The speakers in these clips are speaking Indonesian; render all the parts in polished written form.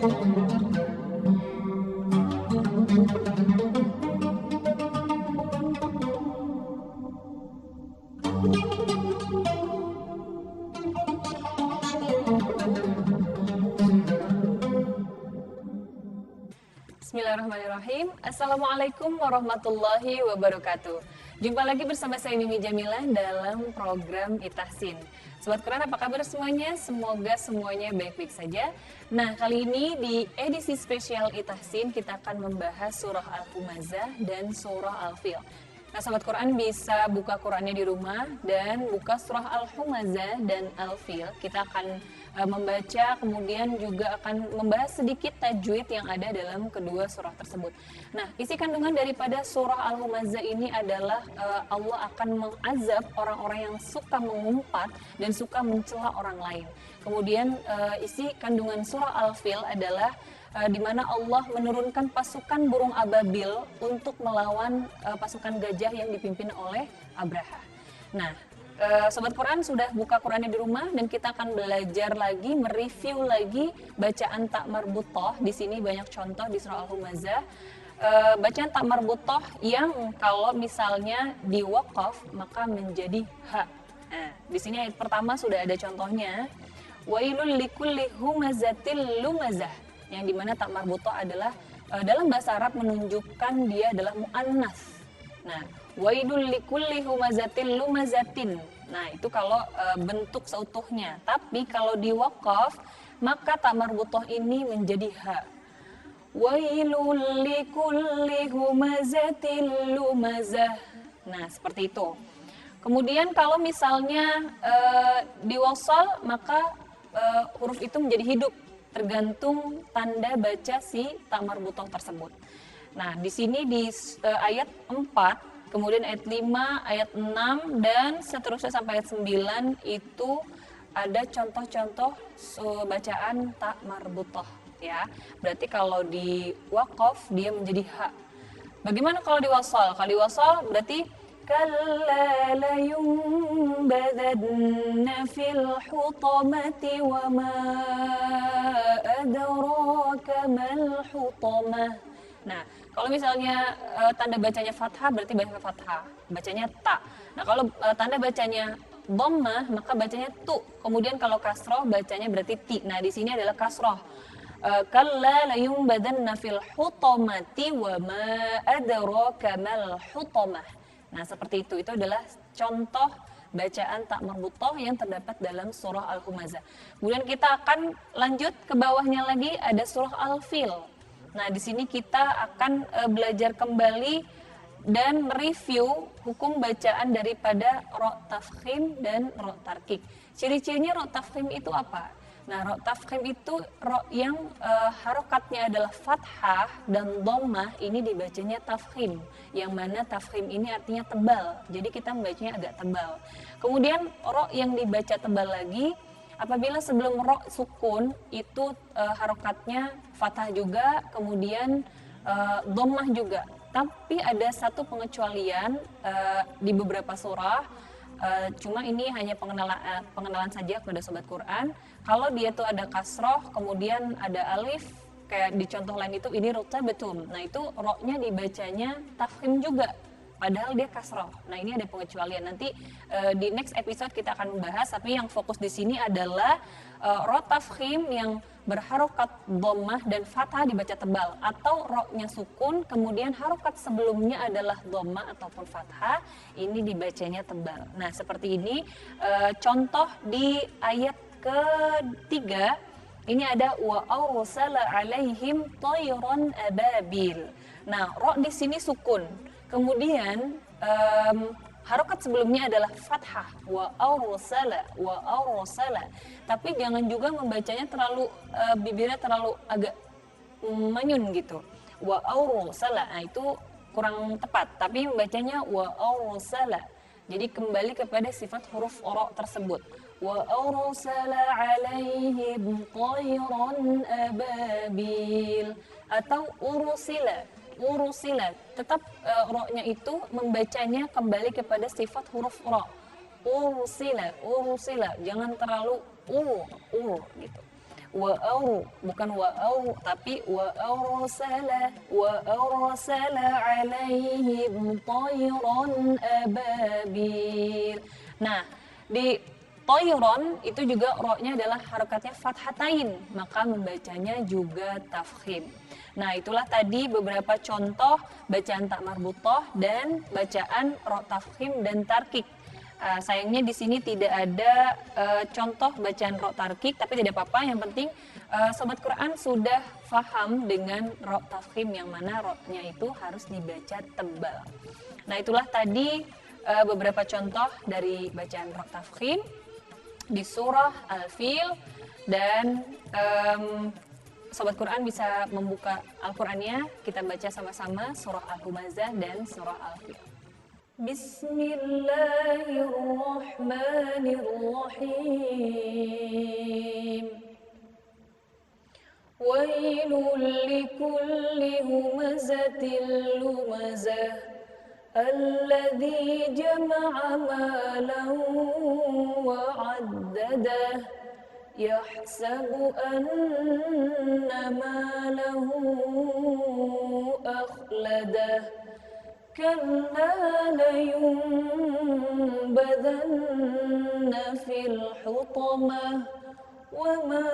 Bismillahirrahmanirrahim. Assalamualaikum warahmatullahi wabarakatuh. Jumpa lagi bersama saya Mimi Jamilah dalam program Itahsin. Sobat Quran, apa kabar semuanya? Semoga semuanya baik-baik saja. Nah, kali ini di edisi spesial Itahsin kita akan membahas surah Al-Humazah dan surah Al-Fil. Nah, Sobat Quran bisa buka Qurannya di rumah dan buka surah Al-Humazah dan Al-Fil. Kita akan membaca, kemudian juga akan membahas sedikit tajwid yang ada dalam kedua surah tersebut. Nah, isi kandungan daripada surah Al-Humazah ini adalah Allah akan mengazab orang-orang yang suka mengumpat dan suka mencela orang lain. Kemudian isi kandungan surah Al-Fil adalah di mana Allah menurunkan pasukan burung ababil untuk melawan pasukan gajah yang dipimpin oleh Abraha. Nah, Sobat Quran sudah buka Qurannya di rumah dan kita akan belajar lagi, mereview lagi bacaan tak marbutoh. Di sini banyak contoh di surah Al-Humazah. Bacaan tak marbutoh yang kalau misalnya di waqaf maka menjadi ha. Nah, di sini ayat pertama sudah ada contohnya. Wailul likulli humazatil lumazah. Yang dimana tak marbutoh adalah dalam bahasa Arab menunjukkan dia adalah mu'annas. Nah, wailul likulli humazatil lumazatin. Nah, itu kalau bentuk seutuhnya. Tapi kalau di waqaf, maka tak marbutoh ini menjadi ha. Wailul likulli humazatil lumazah. Nah, seperti itu. Kemudian kalau misalnya di wasal, maka huruf itu menjadi hidup. Tergantung tanda baca si tak marbutoh tersebut. Nah, di sini di ayat 4, kemudian ayat 5, ayat 6, dan seterusnya sampai ayat 9 itu ada contoh-contoh bacaan tak marbutoh, ya. Berarti kalau di waqaf dia menjadi ha. Bagaimana kalau di wasal? Kalau di wasal berarti kalla la yunbadanna fil hutamati wa ma adraka mal hutamah. Nah, kalau misalnya tanda bacanya fathah berarti baca fathah, bacanya ta. Nah, kalau tanda bacanya dhammah maka bacanya tu. Kemudian kalau kasroh bacanya berarti ti. Nah, di sini adalah kasroh. Kalla la yunbadanna fil hutamati wa ma adraka mal hutamah. Nah, seperti itu. Itu adalah contoh bacaan tak marbutoh yang terdapat dalam surah Al-Humazah. Kemudian kita akan lanjut ke bawahnya lagi, ada surah Al-Fil. Nah, di sini kita akan belajar kembali dan mereview hukum bacaan daripada ro tafkhim dan ro tarkik. Ciri-cirinya ro tafkhim itu apa? Nah, ro tafkhim itu ro yang harokatnya adalah fathah dan dhammah, ini dibacanya tafkhim. Yang mana tafkhim ini artinya tebal. Jadi kita membacanya agak tebal. Kemudian ro yang dibaca tebal lagi apabila sebelum ro sukun itu harokatnya fathah juga, kemudian dhammah juga. Tapi ada satu pengecualian di beberapa surah, cuma ini hanya pengenalan saja kepada sobat Quran. Kalau dia tuh ada kasroh, kemudian ada alif, kayak di contoh lain itu ini rutabatum. Nah, itu ro-nya dibacanya tafkhim juga. Padahal dia kasroh. Nah, ini ada pengecualian. Nanti di next episode kita akan membahas. Tapi yang fokus di sini adalah ro tafkhim yang berharokat dhammah dan fathah dibaca tebal. Atau ro-nya sukun, kemudian harokat sebelumnya adalah dhammah ataupun fathah. Ini dibacanya tebal. Nah, seperti ini contoh di ayat ketiga. Ini ada wa arsala alaihim tayran ababil. Nah, ro di sini sukun. Kemudian harokat sebelumnya adalah fathah wa arsala. Tapi jangan juga membacanya terlalu bibirnya terlalu agak manyun gitu. Wa arsala. Nah, itu kurang tepat. Tapi membacanya wa arsala. Jadi kembali kepada sifat huruf ro tersebut. Wa arsala alaihim tayran ababil atau urusila. Tetap ro-nya itu membacanya kembali kepada sifat huruf ro. Urusila. Jangan terlalu gitu. bukan tapi wa arsala alaihim tayran ababil. Nah, di tayran itu juga ro-nya adalah harokatnya fathatain, maka membacanya juga tafkhim. Nah, itulah tadi beberapa contoh bacaan tak marbutah dan bacaan ro tafkhim dan tarkik. Sayangnya di sini tidak ada contoh bacaan ro tarkik, tapi tidak apa-apa. Yang penting sobat Quran sudah faham dengan ro tafkhim yang mana ro-nya itu harus dibaca tebal. Nah, itulah tadi beberapa contoh dari bacaan ro tafkhim di surah Al-Fil, dan sobat Quran bisa membuka Al-Qur'annya, kita baca sama-sama surah Al-Humazah dan surah Al-Fil. Bismillahirrahmanirrahim. Wailul likulli humazatil lumazah alladzi jama'a malan wa 'addadah yahsabu anna malahu akhladah kalla layunbadanna fil hutamah wa ma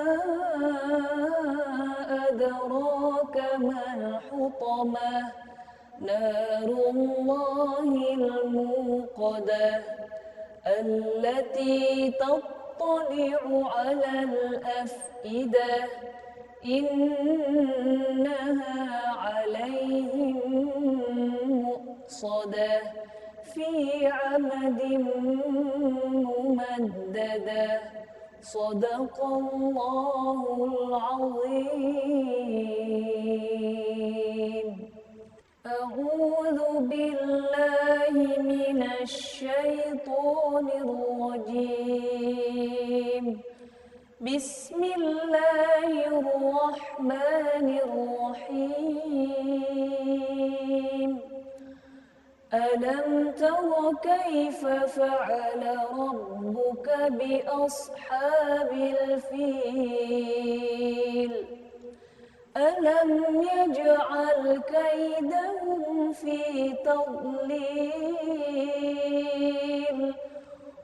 adraka mal hutamah narullahil muqadah allati tattali'u 'alal af'idah innaha 'alaihim muqsadah fi 'amadin mumaddadah sadaqallahul 'azim. A'udzu billahi minasy syaithanir rajim. Bismillahirrahmanirrahim. Alam tara kaifa fa'ala rabbuka bi ashabil fil. Alam yaj'al kaidahum fi tadlil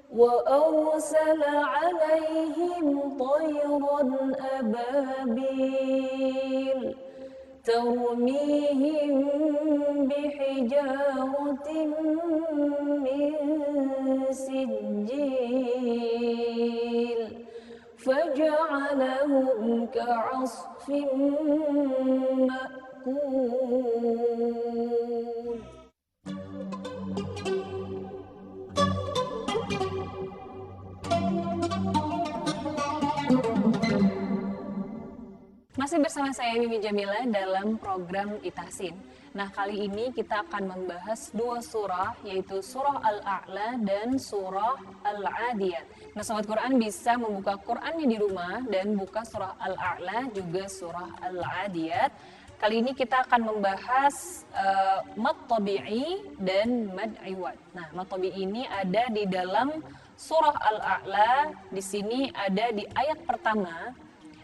wa arsala 'alaihim tayran ababil tarmihim bihijaratin min sijil فجعلهم كعصف مأكول. Masih bersama saya Mimi Jamila dalam program Itahsin. Nah, kali ini kita akan membahas dua surah, yaitu surah Al-A'la dan surah Al-Adiyat. Nah, sobat Quran bisa membuka Qurannya di rumah dan buka surah Al-A'la juga surah Al-Adiyat. Kali ini kita akan membahas mad tabi'i dan mad iwad. Nah, mad tabi'i ini ada di dalam surah Al-A'la. Di sini ada di ayat pertama,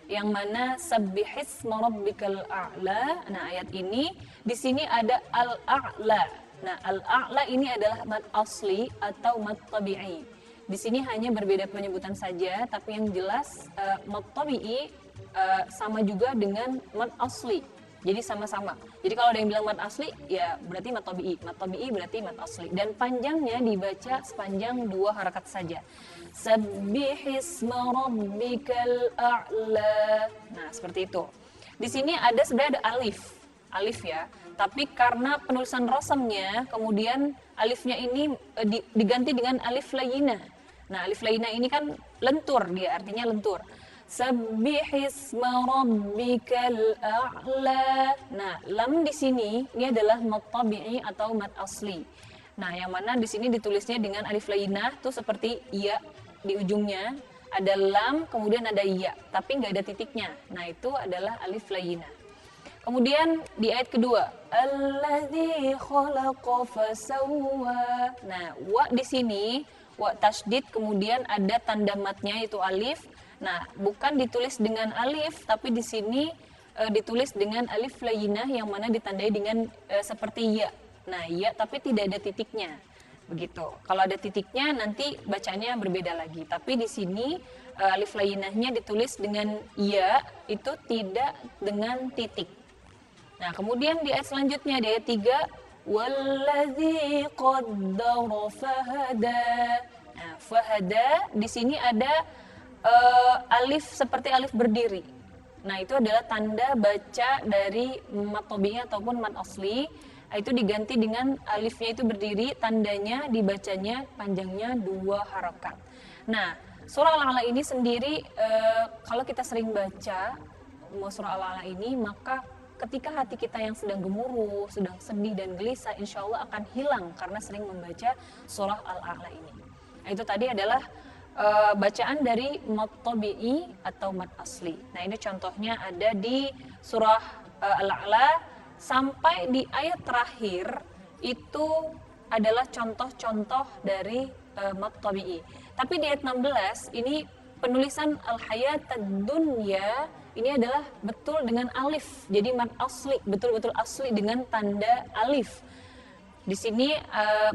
yang mana sabbihisma rabbikal a'la. Nah, ayat ini di sini ada al-a'la. Nah, al-a'la ini adalah mad asli atau mad tabi'i. Di sini hanya berbeda penyebutan saja, tapi yang jelas mad tabi'i sama juga dengan mad asli. Jadi sama-sama. Jadi kalau ada yang bilang mad asli, ya berarti mad tabi'i. Mad tabi'i berarti mad asli. Dan panjangnya dibaca sepanjang 2 harakat saja. Sabbihisma rabbikal a'la. Nah, seperti itu. Di sini ada sebenarnya ada alif ya. Tapi karena penulisan rosamnya, kemudian alifnya ini diganti dengan alif layyinah. Nah, alif layyinah ini kan lentur dia, artinya lentur. Sabbihisma rabbikal a'la. Nah, lam di sini ini adalah mad tabi'i atau mad asli. Nah, yang mana di sini ditulisnya dengan alif layyinah tuh seperti ya di ujungnya, ada lam, kemudian ada ya, tapi nggak ada titiknya. Nah, itu adalah alif layyinah. Kemudian di ayat kedua, alladzi khalaqa fasawwa. Nah, wa di sini wa tasydid, kemudian ada tanda matnya yaitu alif. Nah, bukan ditulis dengan alif, tapi di sini ditulis dengan alif layyinah yang mana ditandai dengan seperti ya. Nah, ya tapi tidak ada titiknya. Begitu. Kalau ada titiknya nanti bacanya berbeda lagi. Tapi di sini alif layyinahnya ditulis dengan ya, itu tidak dengan titik. Nah, kemudian di ayat selanjutnya di ayat 3, wallazi qaddara fahada. Nah, fahada di sini ada alif seperti alif berdiri. Nah, itu adalah tanda baca dari mad tabi'i ataupun mad asli. Itu diganti dengan alifnya itu berdiri, tandanya dibacanya panjangnya 2 harokat. Nah, surah Al-A'la ini sendiri kalau kita sering baca surah Al-A'la ini, maka ketika hati kita yang sedang gemuruh, sedang sedih dan gelisah, insya Allah akan hilang karena sering membaca surah Al-A'la ini. Nah, itu tadi adalah bacaan dari mad tabi'i atau mad asli. Nah, ini contohnya ada di surah Al-A'la sampai di ayat terakhir itu adalah contoh-contoh dari mad tabi'i. Tapi di ayat 16 ini penulisan al-hayatad dunya ini adalah betul dengan alif. Jadi mad asli, betul-betul asli dengan tanda alif. Di sini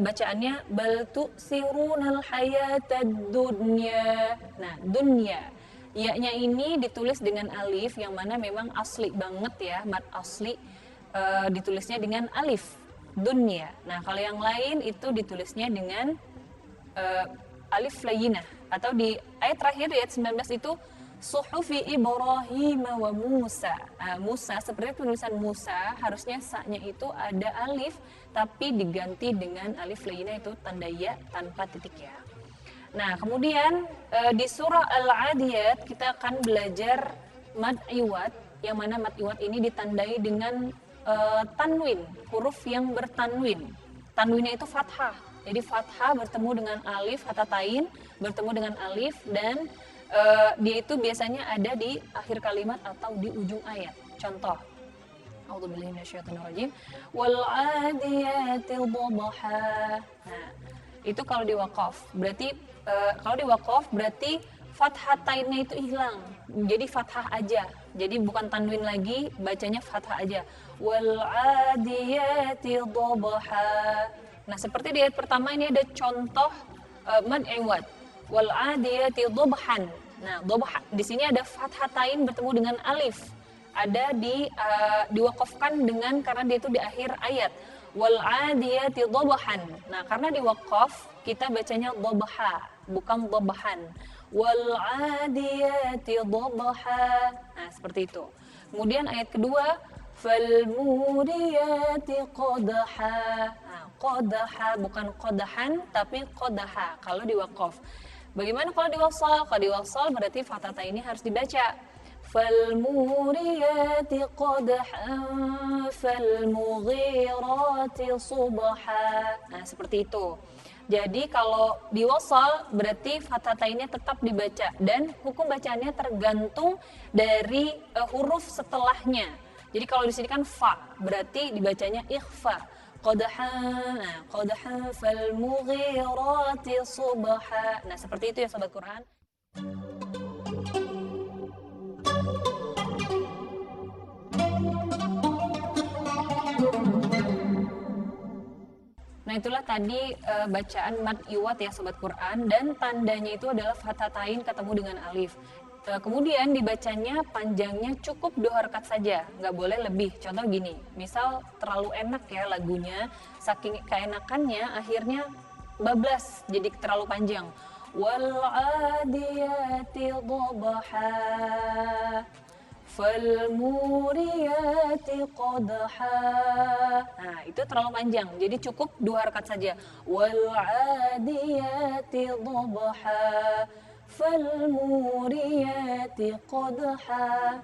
bacaannya bal tu'sirunal hayatad dunya. Nah, dunya. Ya-nya ini ditulis dengan alif yang mana memang asli banget ya, mad asli ditulisnya dengan alif dunya. Nah, kalau yang lain itu ditulisnya dengan alif layyinah atau di ayat terakhir ayat 19 itu suhufi Ibrahim wa Musa. Musa seperti tulisan Musa harusnya sa-nya itu ada alif tapi diganti dengan alif layyinah itu tanda ya tanpa titik ya. Nah, kemudian di surah Al-Adiyat kita akan belajar mad iwad yang mana mad iwad ini ditandai dengan tanwin, huruf yang bertanwin. Tanwinnya itu fathah. Jadi fathah bertemu dengan alif, hatatain bertemu dengan alif dan dia itu biasanya ada di akhir kalimat atau di ujung ayat. Contoh, A'udzubillahi minasyaitonirrajim. Wal 'adiyati dhabha. Nah, itu kalau di waqaf. Berarti kalau di waqaf berarti fathatainnya itu hilang. Jadi fathah aja. Jadi bukan tanwin lagi, bacanya fathah aja. Wal 'adiyati dhabha. Nah, seperti di ayat pertama ini ada contoh mad iwad. Wal 'adiyati dhabhan. Nah, dhabha di sini ada fathatain bertemu dengan alif. Ada diwaqafkan dengan karena dia itu di akhir ayat. Wal 'adiyati dhabhan. Nah, karena diwaqaf kita bacanya dhabha, bukan dhabhan. Wal 'adiyati dhabha. Nah, seperti itu. Kemudian ayat kedua fal muriyati qadha. Nah, qadha bukan qadhan tapi qadha kalau diwaqaf. Bagaimana kalau diwasal? Kalau diwasal berarti fathata ini harus dibaca. Fal muriyati qadhan fal mughirati subha. Nah, seperti itu. Jadi kalau diwasal berarti fathata ini tetap dibaca dan hukum bacaannya tergantung dari huruf setelahnya. Jadi kalau di sini kan fa, berarti dibacanya ikhfa. Qadha fal mughirati subha. Nah, seperti itu ya sahabat Quran. Nah, itulah tadi bacaan mad iwad ya sobat Quran dan tandanya itu adalah fathatain ketemu dengan alif. Kemudian dibacanya panjangnya cukup 2 harakat saja, nggak boleh lebih. Contoh gini, misal terlalu enak ya lagunya, saking keenakannya akhirnya bablas jadi terlalu panjang. Wal 'adiyati dhabha fal muriyati qadha. Nah, itu terlalu panjang. Jadi cukup 2 harakat saja. Wal 'adiyati dhabha fal muriyati qadha.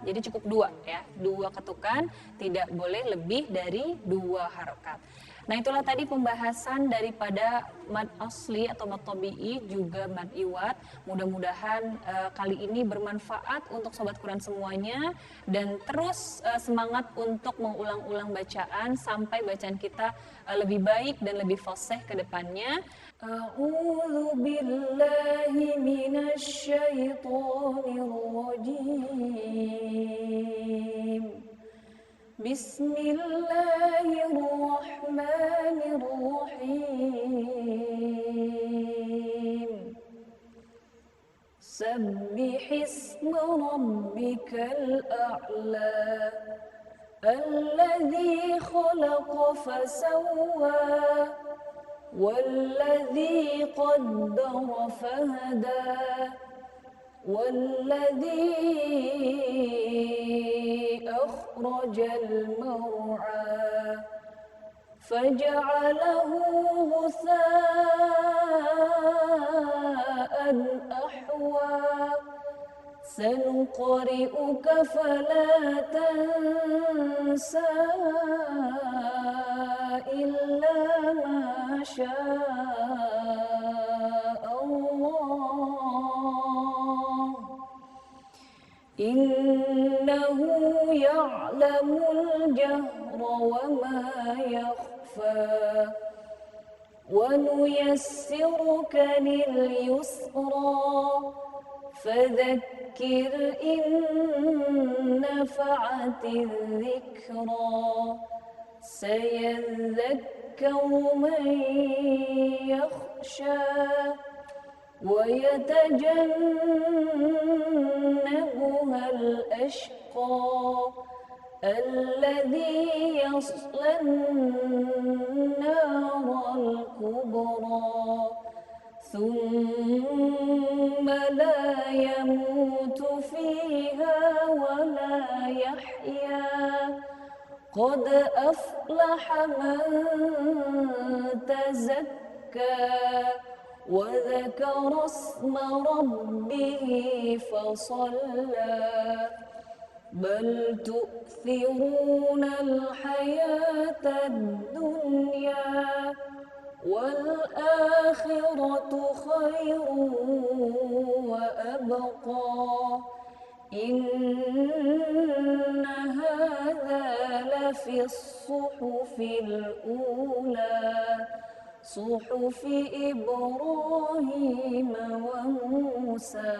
Jadi cukup 2 ya. 2 ketukan, tidak boleh lebih dari 2 harakat. Nah, itulah tadi pembahasan daripada mad asli atau mad tabi'i juga mad iwad. Mudah-mudahan kali ini bermanfaat untuk sobat Quran semuanya dan terus semangat untuk mengulang-ulang bacaan sampai bacaan kita lebih baik dan lebih fasih ke depannya. A'udzu billahi minasy الشيطان الرجيم بسم الله الرحمن الرحيم سبح اسم ربك الأعلى الذي خلق فسوى والذي قدر فهدى والذي أخرج المرعى فجعله غثاء أحوى سنقرئك فلا تنسى إلا ما شاء الله إنه يعلم الجهر وما يخفى ونيسرك لليسرى فذكر إن نفعت الذكرى سيذكر من يخشى ويتجنبها الأشقى الذي يصلى النار الكبرى ثم لا يموت فيها ولا يحيا قد أفلح من تزكى وذكر اسم ربه فصلى بل تؤثرون الحياة الدنيا والآخرة خير وأبقى إن هذا لفي الصحف الأولى صحف إبراهيم وموسى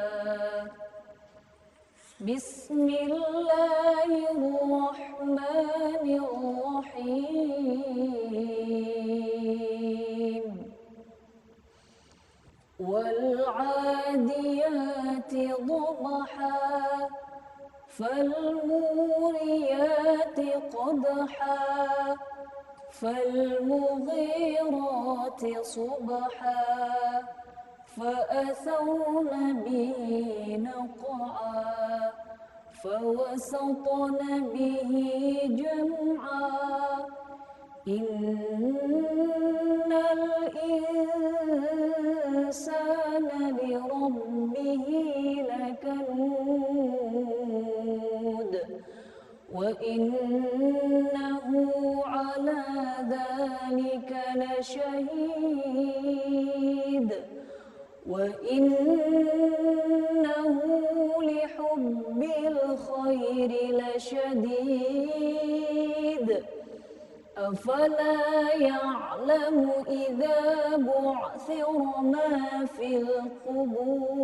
بسم الله الرحمن الرحيم والعاديات ضبحا فالموريات قدحا فالمغيرات صبحا فأثرن به نقعا فوسطن به جمعا إن الإنسان لربه لكنود وإنه على ذلك لشهيد وإنه لحب الخير لشديد أفلا يعلم إذا بعثر ما في القبور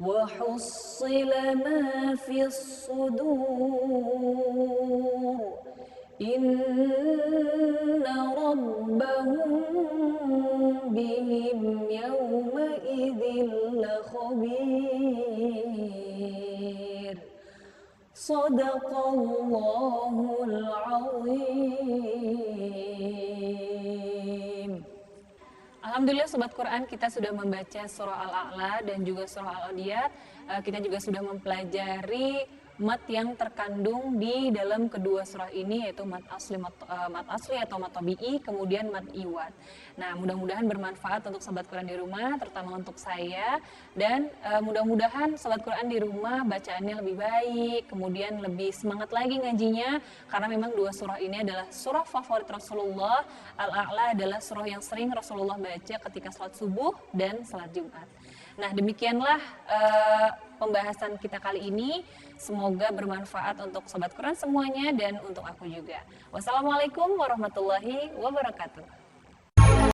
وحصل ما في الصدور إن ربهم بهم يومئذ لخبير صدق الله العظيم. Alhamdulillah Sobat Quran, kita sudah membaca surah Al-A'la dan juga surah Al-Adiyat. Kita juga sudah mempelajari mat yang terkandung di dalam kedua surah ini, yaitu mat asli atau mat tabi'i, kemudian mat iwad. Nah, mudah-mudahan bermanfaat untuk Sobat Quran di rumah, terutama untuk saya, dan mudah-mudahan Sobat Quran di rumah bacaannya lebih baik, kemudian lebih semangat lagi ngajinya, karena memang dua surah ini adalah surah favorit Rasulullah. Al-A'la adalah surah yang sering Rasulullah baca ketika salat subuh dan salat Jumat. Nah, demikianlah pembahasan kita kali ini. Semoga bermanfaat untuk Sobat Quran semuanya dan untuk aku juga. Wassalamualaikum warahmatullahi wabarakatuh.